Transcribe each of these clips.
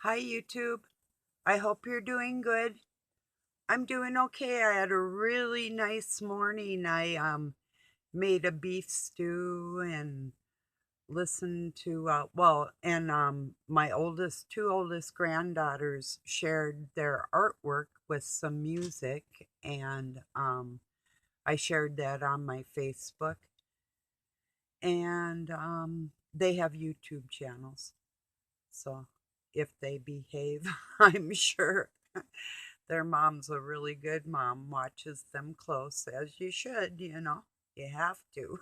Hi, YouTube. I hope you're doing good. I'm doing okay. I had a really nice morning. I made a beef stew and listened to my two oldest granddaughters shared their artwork with some music, and I shared that on my Facebook, and they have YouTube channels. So if they behave, I'm sure their mom's a really good mom, watches them close, as you should, you know. You have to.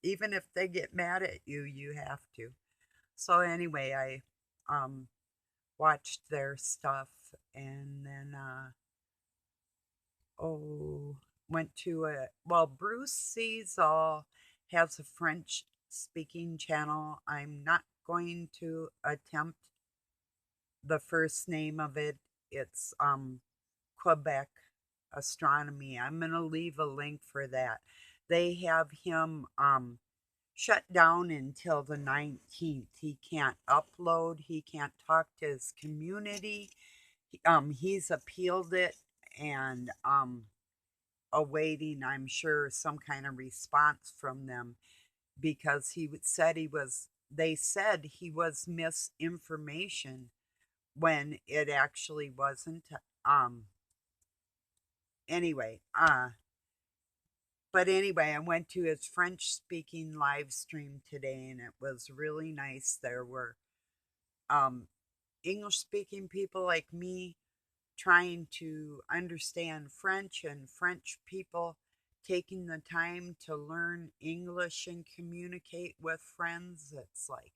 Even if they get mad at you, you have to. So anyway, I watched their stuff, and then oh went to Bruce Seasall has a French speaking channel. I'm not going to attempt the first name of it. It's Quebec Astronomy. I'm going to leave a link for that. They have him shut down until the 19th. He can't upload, he can't talk to his community. He's appealed it, and awaiting, I'm sure, some kind of response from them, because they said he was misinformation when it actually wasn't. Um, anyway, but anyway, I went to his French speaking live stream today, and it was really nice. There were um, English speaking people like me trying to understand French, and French people taking the time to learn English and communicate with friends. It's like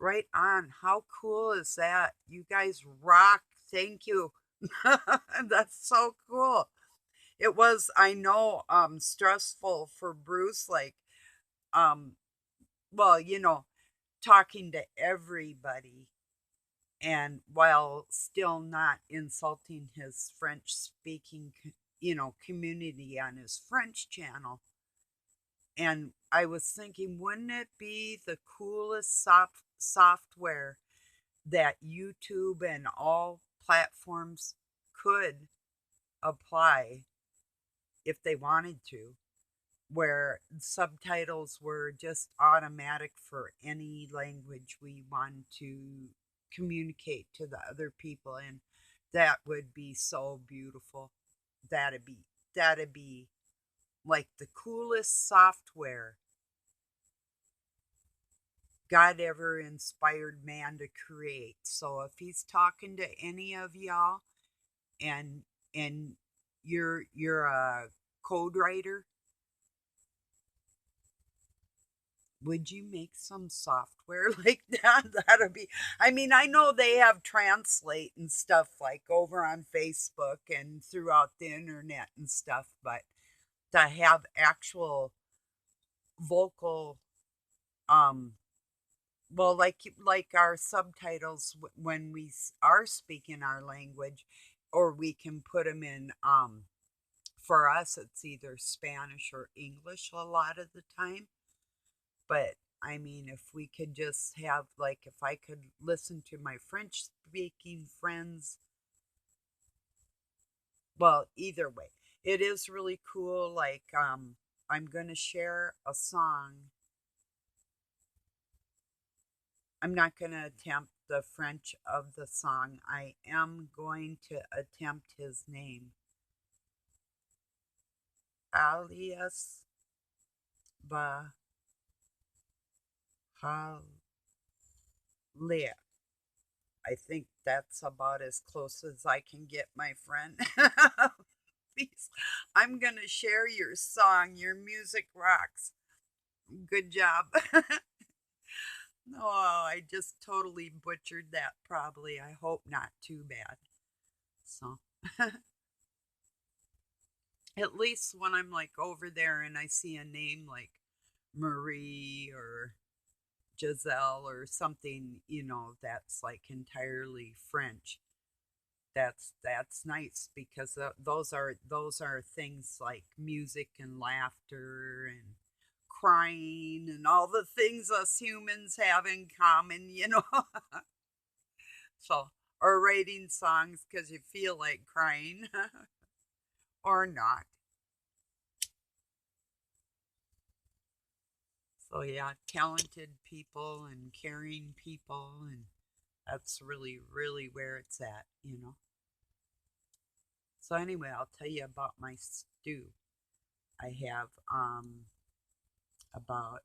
right on. How cool is that? You guys rock. Thank you. That's so cool. It was, I know, stressful for Bruce, like, um, well, you know, talking to everybody, and while still not insulting his French speaking, community on his French channel. And I was thinking, wouldn't it be the coolest software that YouTube and all platforms could apply if they wanted to, where subtitles were just automatic for any language we want to communicate to the other people, and that would be so beautiful. That'd be like the coolest software God ever inspired man to create. So if he's talking to any of y'all, and and you're a code writer, would you make some software like that? That'd be, I mean, I know they have translate and stuff like over on Facebook and throughout the internet and stuff, but to have actual vocal, um, well, like our subtitles when we are speaking our language, or we can put them in, for us, it's either Spanish or English a lot of the time. But I mean, if we could just have, like, if I could listen to my French speaking friends, well, either way, it is really cool. Like, I'm going to share a song. I'm not going to attempt the French of the song. I am going to attempt his name. Alias Bahalia. I think that's about as close as I can get, my friend. Please, I'm going to share your song. Your music rocks. Good job. Oh, I just totally butchered that, probably. I hope not too bad. So, at least when I'm like over there and I see a name like Marie or Giselle or something, that's like entirely French. That's nice, because those are things like music and laughter and crying and all the things us humans have in common. So, or writing songs because you feel like crying or not. So, yeah, talented people and caring people, and that's really, really where it's at. So, anyway, I'll tell you about my stew. I have about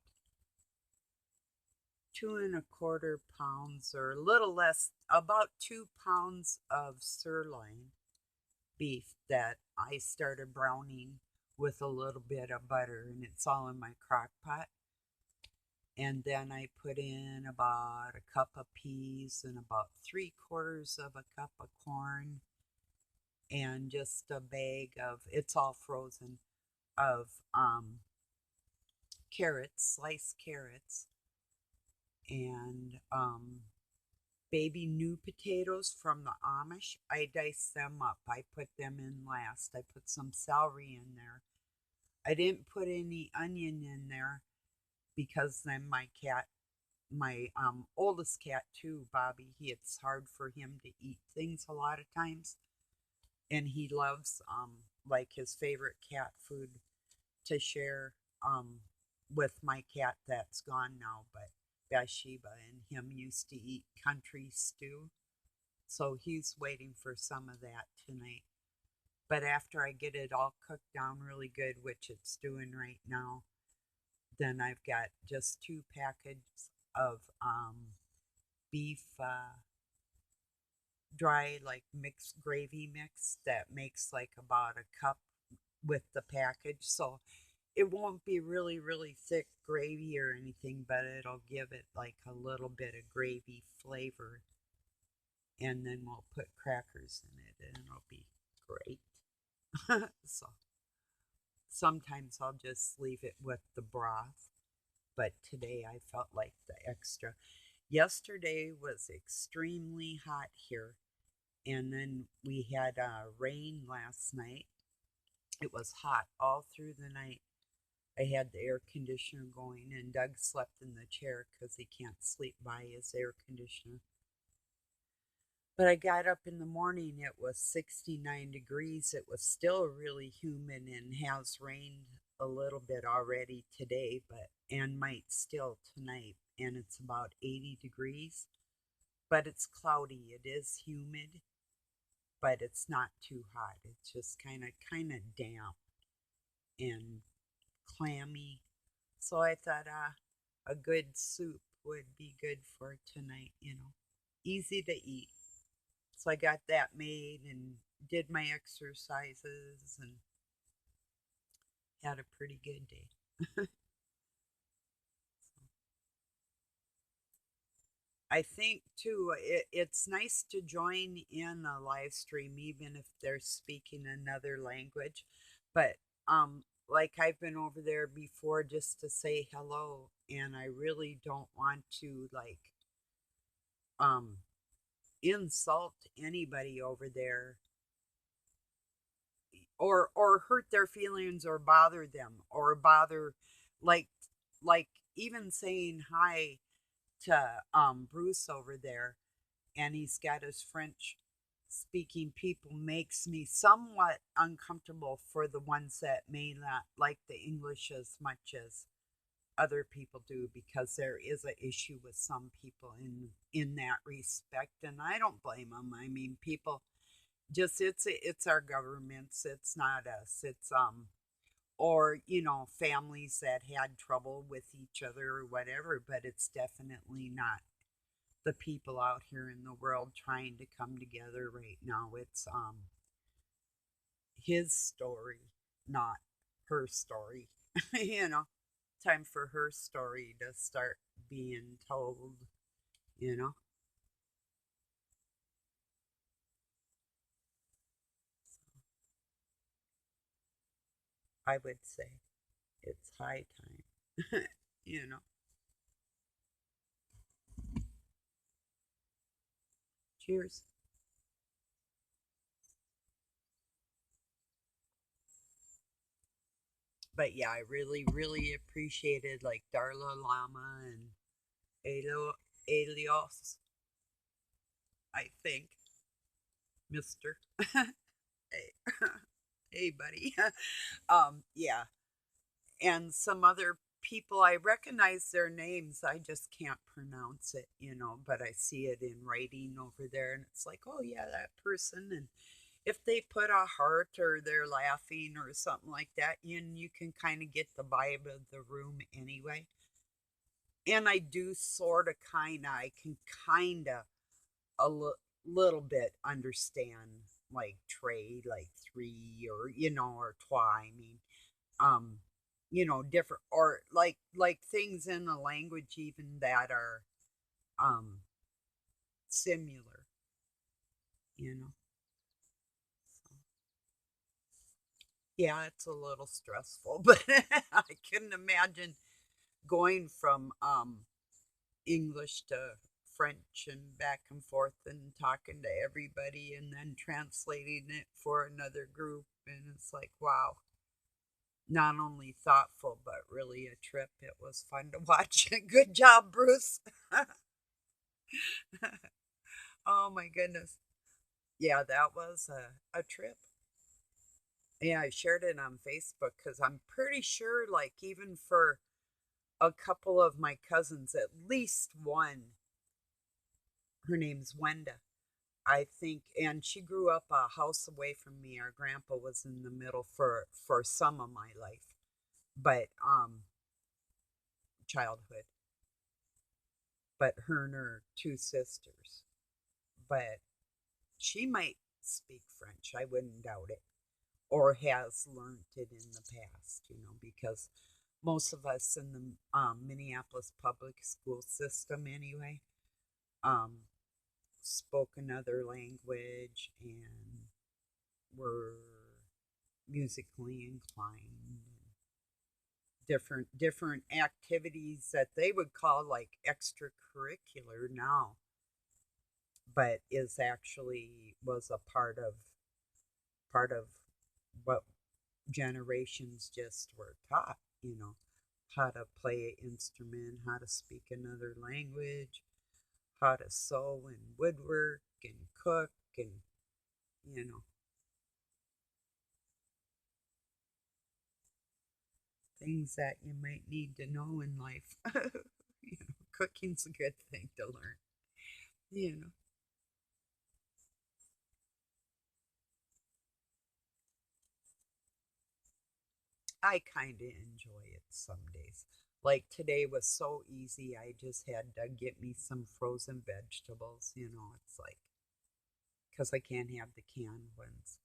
2.25 pounds, or a little less, about 2 pounds of sirloin beef that I started browning with a little bit of butter, and it's all in my crock pot. And then I put in about a cup of peas and about 3/4 of a cup of corn and just a bag of, it's all frozen, of carrots, sliced carrots, and baby new potatoes from the Amish. I dice them up. I put them in last. I put some celery in there. I didn't put any onion in there because then my oldest cat too, Bobby, it's hard for him to eat things a lot of times, and he loves like his favorite cat food to share with my cat that's gone now, but Bathsheba and him used to eat country stew. So he's waiting for some of that tonight. But after I get it all cooked down really good, which it's doing right now, then I've got just 2 packages of beef dry, like mixed gravy mix that makes like about a cup with the package. So it won't be really, really thick gravy or anything, but it'll give it like a little bit of gravy flavor. And then we'll put crackers in it and it'll be great. So sometimes I'll just leave it with the broth, but today I felt like the extra. Yesterday was extremely hot here, and then we had rain last night. It was hot all through the night. I had the air conditioner going, and Doug slept in the chair because he can't sleep by his air conditioner. But I got up in the morning, it was 69 degrees. It was still really humid and has rained a little bit already today, but and might still tonight. And it's about 80 degrees, but it's cloudy. It is humid, but it's not too hot. It's just kind of damp and clammy. So I thought a good soup would be good for tonight. Easy to eat. So I got that made and did my exercises and had a pretty good day. I think too, it's nice to join in a live stream, even if they're speaking another language. But like I've been over there before just to say hello, and I really don't want to like um insult anybody over there, or hurt their feelings or bother them or bother, like like even saying hi to Bruce over there, and he's got his French speaking people, makes me somewhat uncomfortable for the ones that may not like the English as much as other people do, because there is an issue with some people in that respect, and I don't blame them. I mean, people just, it's our governments, it's not us. It's or families that had trouble with each other or whatever, but it's definitely not the people out here in the world trying to come together right now. It's his story, not her story. you know Time for her story to start being told. you know I would say it's high time. you know Cheers. But yeah, I really, really appreciated like Darla Lama and Elios. I think, Mister. Hey, hey, buddy. Yeah, and some other people I recognize their names. I just can't pronounce it, but I see it in writing over there, and it's like, oh yeah, that person. And if they put a heart or they're laughing or something like that, you can kind of get the vibe of the room anyway. And I do sort of I can kind of little bit understand like trade, like three or or twi. I mean, um, different or like things in the language even that are um similar. You know, so, yeah, it's a little stressful, but I couldn't imagine going from English to French and back and forth and talking to everybody and then translating it for another group. And it's like, wow, not only thoughtful, but really a trip. It was fun to watch. Good job, Bruce. Oh my goodness. Yeah, that was a trip. Yeah, I shared it on Facebook because I'm pretty sure, like, even for a couple of my cousins, at least one, her name's Wenda, I think, and she grew up a house away from me. Our grandpa was in the middle for some of my life, but childhood. But her and her two sisters. But she might speak French. I wouldn't doubt it, or has learned it in the past. Because most of us in the Minneapolis public school system, anyway, um, spoke another language and were musically inclined, different activities that they would call like extracurricular now, but is actually was a part of what generations just were taught, how to play an instrument, how to speak another language, how to sew and woodwork and cook and you know things that you might need to know in life. Cooking's a good thing to learn. You know, I kind of enjoy it some days. Like today was so easy. I just had to get me some frozen vegetables. It's like, because I can't have the canned ones.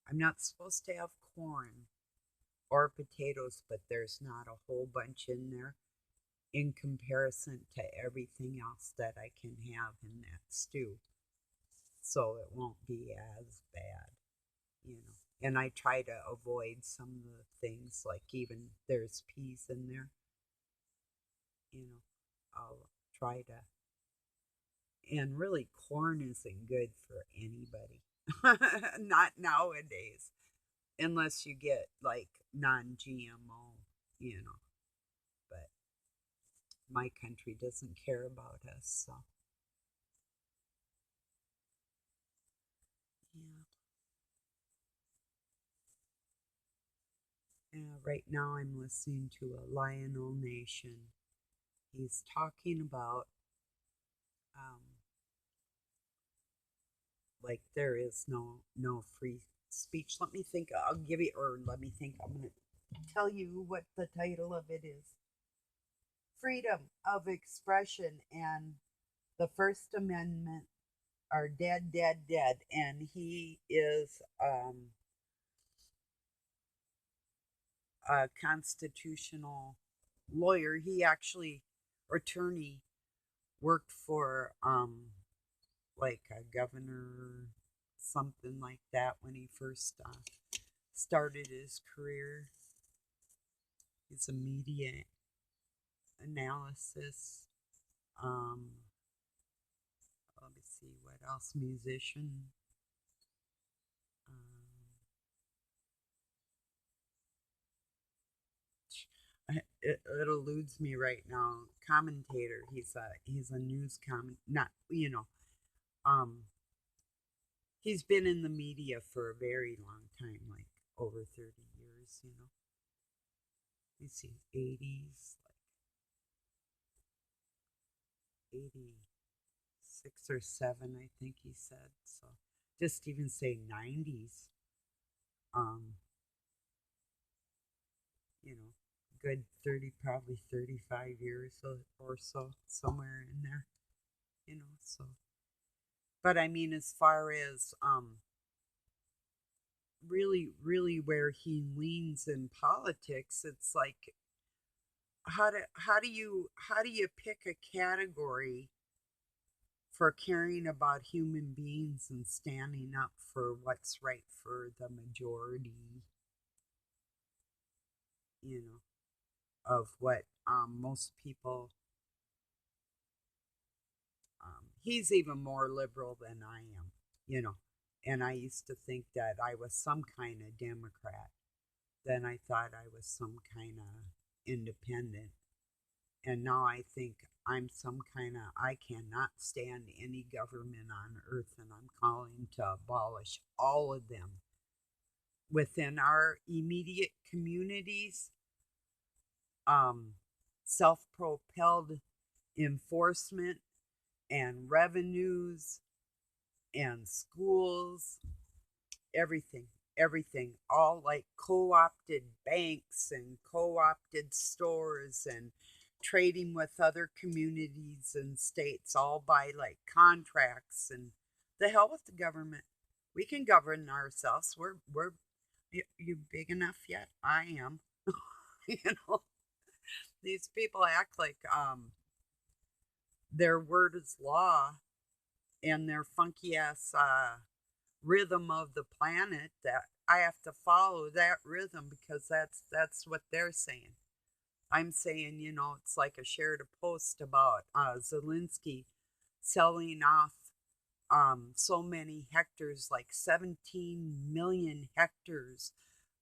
I'm not supposed to have corn or potatoes, but there's not a whole bunch in there in comparison to everything else that I can have in that stew. So it won't be as bad, you know. And I try to avoid some of the things like even there's peas in there, you know. I'll try to, and really corn isn't good for anybody. Not nowadays, unless you get like non-GMO, you know. But my country doesn't care about us, so yeah. Right now, I'm listening to a Lionel Nation. He's talking about um, like there is no free speech. Let me think. I'll give you, or let me think. I'm gonna tell you what the title of it is: Freedom of Expression and the First Amendment are dead, dead, dead. And he is a constitutional lawyer. He actually, attorney, worked for like a governor, something like that, when he first started his career. He's a media analysis. Um, Let me see what else. Musician. Um, it eludes me right now. Commentator. He's a news comment. Not. Um, he's been in the media for a very long time, like over 30 years, you know. Let's see, 80s, like 86 or 7, I think he said. So just even say 90s, um, you know, good 30, probably 35 years or so, somewhere in there, you know. So, but I mean, as far as really where he leans in politics, it's like how do you pick a category for caring about human beings and standing up for what's right for the majority, you know, of what most people. He's even more liberal than I am, you know, and I used to think that I was some kind of Democrat. Then I thought I was some kind of independent. And now I think I'm some kind of, I cannot stand any government on earth, and I'm calling to abolish all of them within our immediate communities. Um, Self propelled enforcement and revenues and schools, everything, everything, all like co opted banks and co opted stores and trading with other communities and states, all by like contracts. And the hell with the government. We can govern ourselves. We're you big enough yet? I am. You know, these people act like their word is law, and their funky ass rhythm of the planet, that I have to follow that rhythm because that's what they're saying. I'm saying, you know, it's like I shared a post about Zelensky selling off so many hectares, like 17 million hectares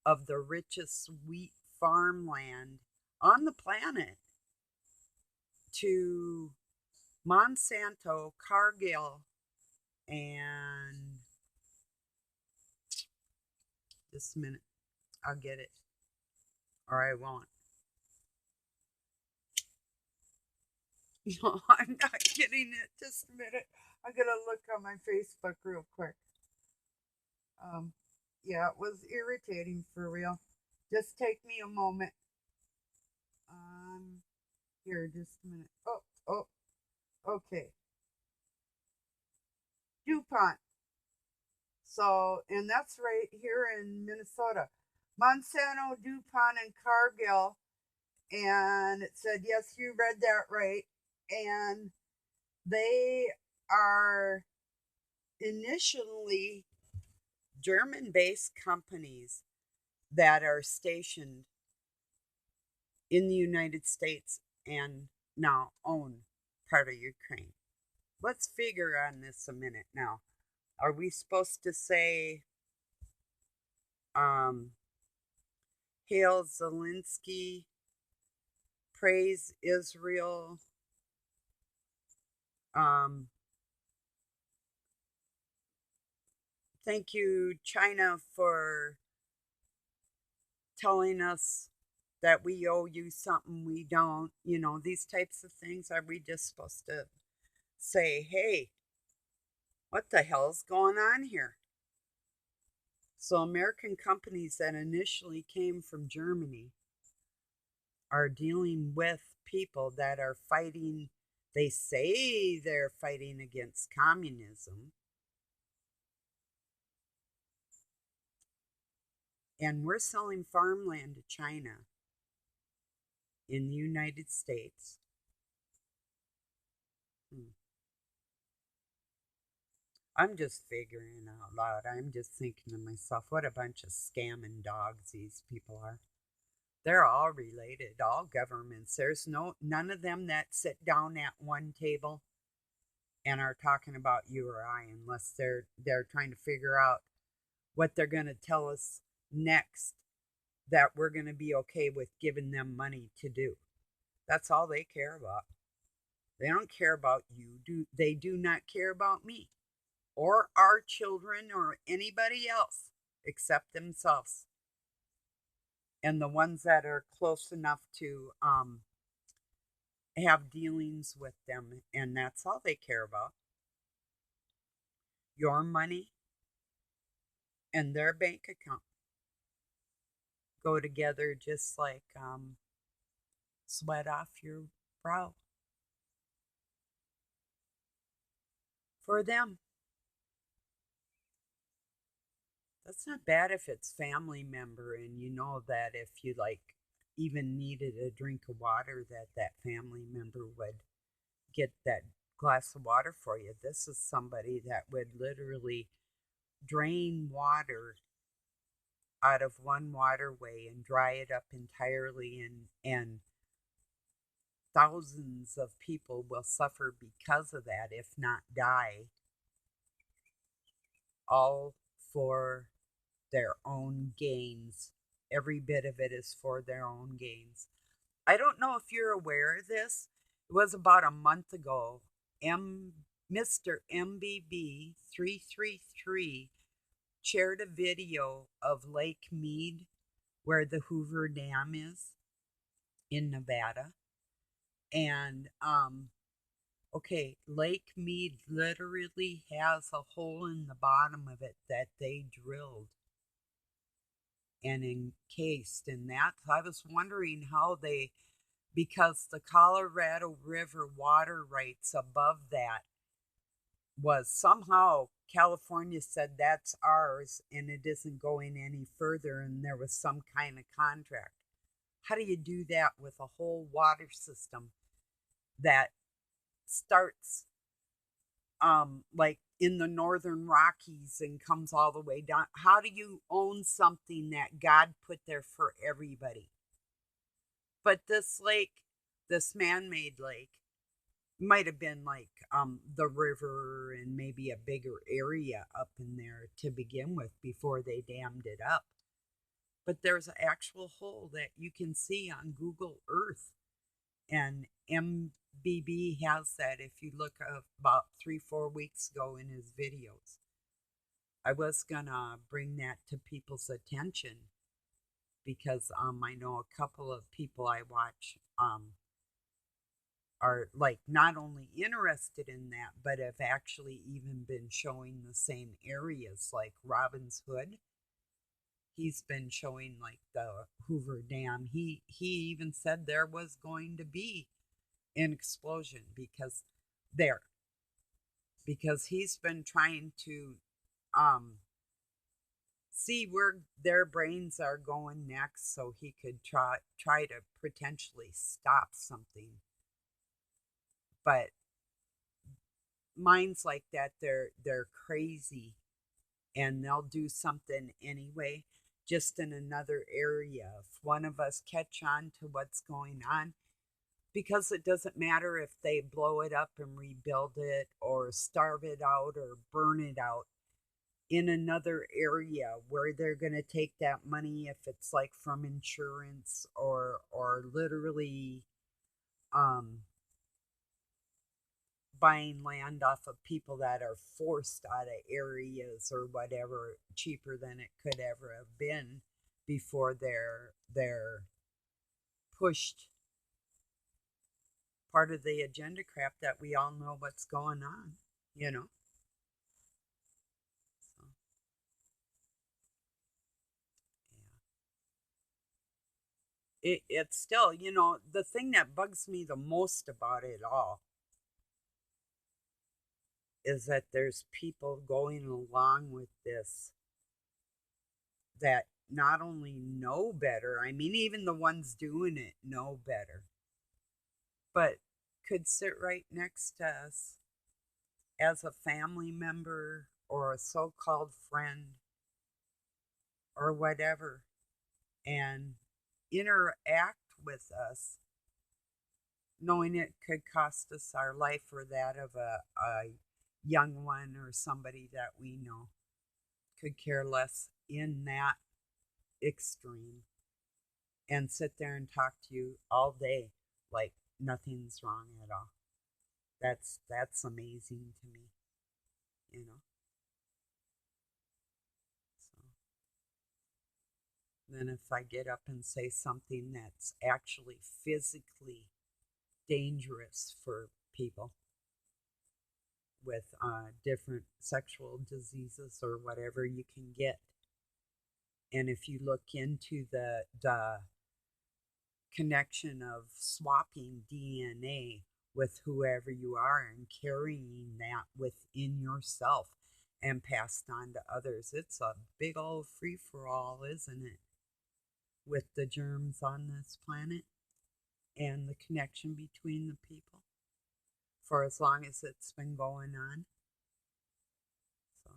of the richest wheat farmland on the planet to Monsanto, Cargill, and just a minute, I'll get it, or I won't. No, I'm not getting it. Just a minute. I'm gonna look on my Facebook real quick. Um, yeah, it was irritating for real. Just take me a moment. Um, Here, just a minute. Oh, okay. DuPont. So, and that's right here in Minnesota. Monsanto, DuPont, and Cargill. And it said, yes, you read that right. And they are initially German based companies that are stationed in the United States and now own part of Ukraine. Let's figure on this a minute now. Are we supposed to say, um, Hail Zelensky, praise Israel, um, thank you, China, for telling us that we owe you something we don't, you know, these types of things? Are we just supposed to say, hey, what the hell's going on here? So, American companies that initially came from Germany are dealing with people that are fighting, they say they're fighting against communism, and we're selling farmland to China in the United States. Hmm. I'm just figuring out loud. I'm just thinking to myself, what a bunch of scamming dogs these people are. They're all related, all governments. There's none of them that sit down at one table and are talking about you or I, unless they're trying to figure out what they're going to tell us next that we're going to be okay with giving them money to do. That's all they care about. They don't care about you. They do not care about me. or our children or anybody else except themselves and the ones that are close enough to have dealings with them, and that's all they care about. Your money and their bank account go together just like sweat off your brow for them. That's not bad if it's family member and you know that if you like even needed a drink of water that that family member would get that glass of water for you. This is somebody that would literally drain water out of one waterway and dry it up entirely, and thousands of people will suffer because of that, if not die, all for their own gains. Every bit of it is for their own gains. I don't know if you're aware of this. It was about a month ago. Mr. MBB 333 shared a video of Lake Mead where the Hoover Dam is in Nevada. And okay, Lake Mead literally has a hole in the bottom of it that they drilled and encased in that. I was wondering how they, because the Colorado River water rights above that was somehow California said that's ours and it isn't going any further, and there was some kind of contract. How do you do that with a whole water system that starts like in the northern Rockies and comes all the way down? How do you own something that God put there for everybody? But this lake, this man-made lake, might have been like the river and maybe a bigger area up in there to begin with before they dammed it up. But there's an actual hole that you can see on Google Earth, and MBB has that if you look up about 3-4 weeks ago in his videos. I was gonna bring that to people's attention because I know a couple of people I watch are like not only interested in that, but have actually even been showing the same areas like Robin's Hood. He's been showing like the Hoover Dam. He even said there was going to be an explosion there because he's been trying to um see where their brains are going next so he could try to potentially stop something. But minds like that, they're crazy and they'll do something anyway, just in another area. If one of us catch on to what's going on, because it doesn't matter if they blow it up and rebuild it or starve it out or burn it out in another area where they're going to take that money, if it's like from insurance or literally um buying land off of people that are forced out of areas or whatever, cheaper than it could ever have been before they're pushed. Part of the agenda crap that we all know what's going on, you know. So yeah, it's still, the thing that bugs me the most about it all is that there's people going along with this that not only know better, I mean, even the ones doing it know better, but could sit right next to us as a family member or a so called friend or whatever and interact with us, knowing it could cost us our life or that of a young one or somebody that we know, could care less in that extreme and sit there and talk to you all day like nothing's wrong at all. That's amazing to me, you know. Then if I get up and say something that's actually physically dangerous for people with different sexual diseases or whatever you can get. And if you look into the connection of swapping DNA with whoever you are and carrying that within yourself and passed on to others, it's a big old free for all, isn't it? With the germs on this planet and the connection between the people for as long as it's been going on. So,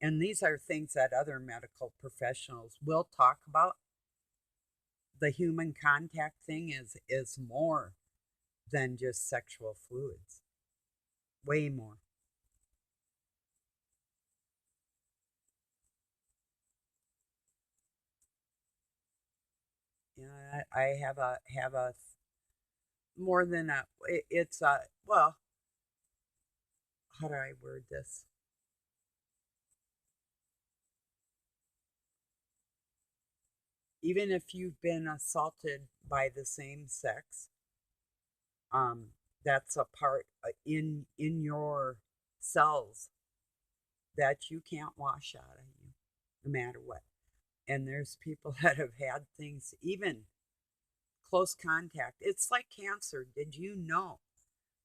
and these are things that other medical professionals will talk about. The human contact thing is more than just sexual fluids. Way more. Yeah, I have a more than a. It's a well. How do I word this? Even if you've been assaulted by the same sex, um, that's a part in your cells that you can't wash out of you, no matter what. And there's people that have had things, even close contact. It's like cancer. Did you know?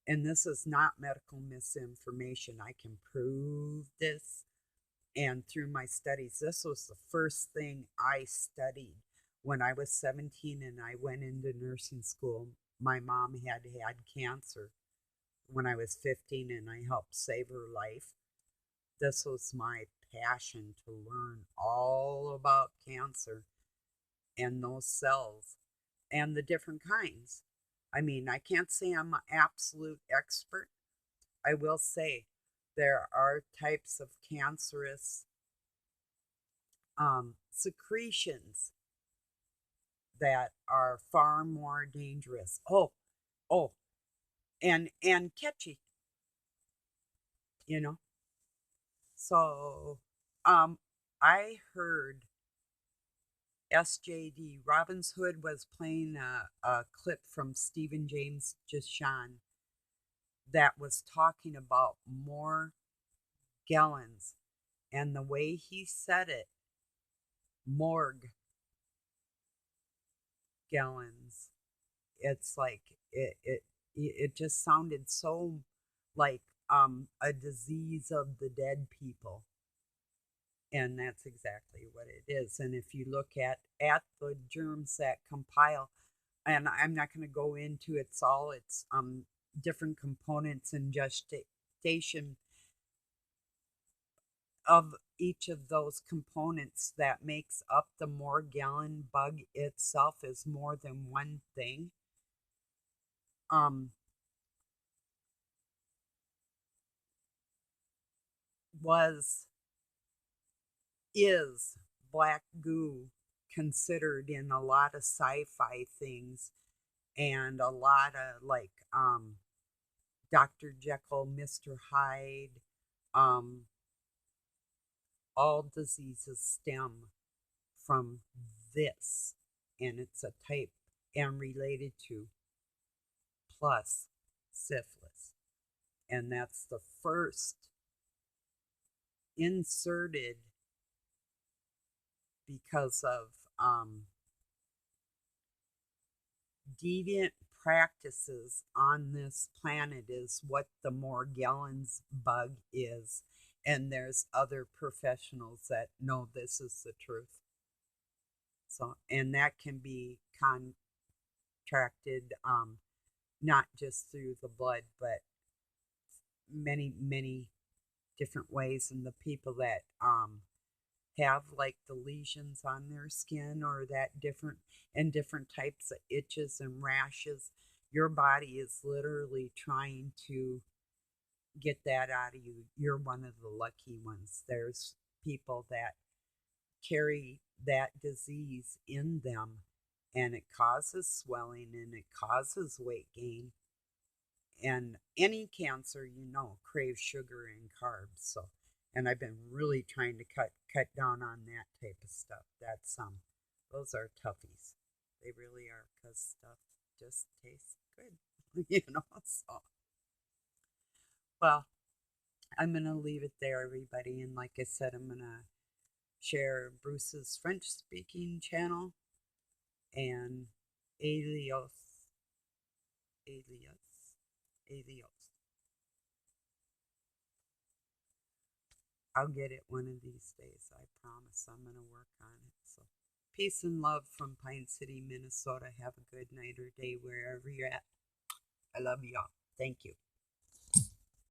And this is not medical misinformation. I can prove this. And through my studies, this was the first thing I studied when I was 17 and I went into nursing school. My mom had cancer when I was 15 and I helped save her life. This was my passion to learn all about cancer and those cells and the different kinds. I mean, I can't say I'm an absolute expert. I will say there are types of cancerous secretions that are far more dangerous. Oh, and catchy, you know. So, um, I heard SJD Robin's Hood was playing a clip from Stephen James Jashan that was talking about more gallons, and the way he said it, morgue gallons. It's like it just sounded so like a disease of the dead people, and that's exactly what it is. And if you look at the germs that compile, and I'm not going to go into its different components and gestation of each of those components that makes up the Morgellon bug itself is more than one thing. Um, was is black goo considered in a lot of sci-fi things and a lot of like Dr. Jekyll, Mr. Hyde, um, all diseases stem from this, and it's a type and related to plus syphilis. And that's the first inserted because of deviant practices on this planet is what the Morgellons bug is. And there's other professionals that know this is the truth. So, and that can be contracted not just through the blood, but many, many different ways. And the people that have like the lesions on their skin or that different types of itches and rashes, your body is literally trying to get that out of you. You're one of the lucky ones. There's people that carry that disease in them, and it causes swelling and it causes weight gain. And any cancer, craves sugar and carbs. So, and I've been really trying to cut down on that type of stuff. That's those are toughies. They really are, because stuff just tastes good, you know. So, well, I'm gonna leave it there, everybody. And like I said, I'm gonna share Bruce's French speaking channel and Alios, Alios, Alios. I'll get it one of these days. I promise. I'm gonna work on it. So, peace and love from Pine City, Minnesota. Have a good night or day wherever you're at. I love y'all. Thank you.